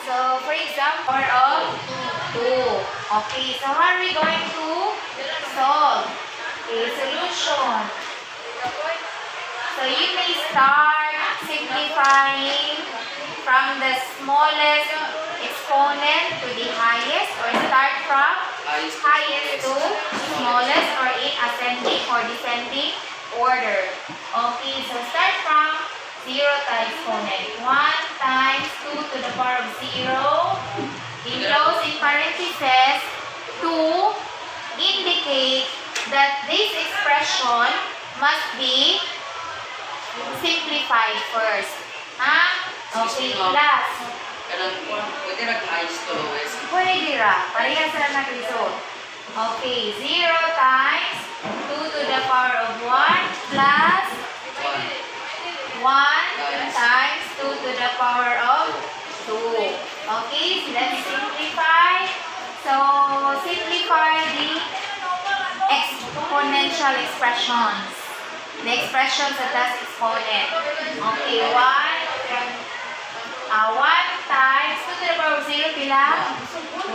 So, for example, power of 2. Okay, so how are we going to solve? Okay, solution. So, you may start simplifying from the smallest exponent to the highest, or start from highest to smallest, or in ascending or descending order. Okay, so start from 0 times exponent. 1 times 2 to the power of 0. Enclose in parentheses 2 indicate that this expression must be simplified first. Ha? Okay, class. Pwede nag-highest to lowest. Pwede ra. Parehas na nag-result. Okay, 0 times 2 to the power of 1 plus 1 times 2 to the power of 2. Okay, so let's simplify. So, simplify the exponential expressions. The expressions that has exponent. Okay, 1 times 2 to the power of 0, pila? 1.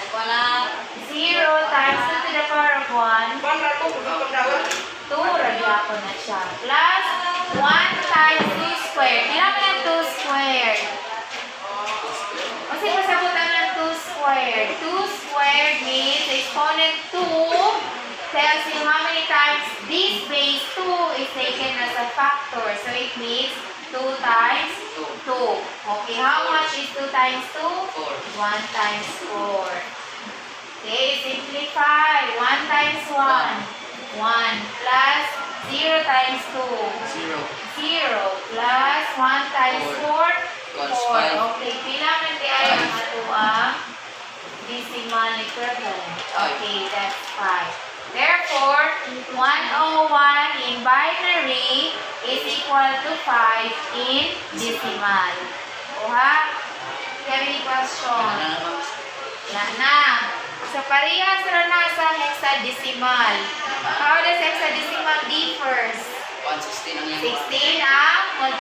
Plus 0 times 2 to the power of 1. 2, ragyapon na siya. Plus 1 times 2 squared. Ilang na 2 squared? Kasi masagutan ng 2 squared. 2 squared means the exponent 2 tells you how many times this base 2 is taken as a factor. So it means 2 times 2. Okay, how much is 2 times 2? 1 times 4. Okay, simplify. 1 times 1. 1 plus 0 times 2. 0 plus 1 times 4. 4. Okay, pila man di ay ang atuang decimal equivalent. Okay, that's 5. Therefore, 101 in binary is equal to 5 in decimal. O ha? Do you have any question? Wala na. So, parehas na na sa hexadecimal. How does hexadecimal differs? 116 ang yan. 16 ang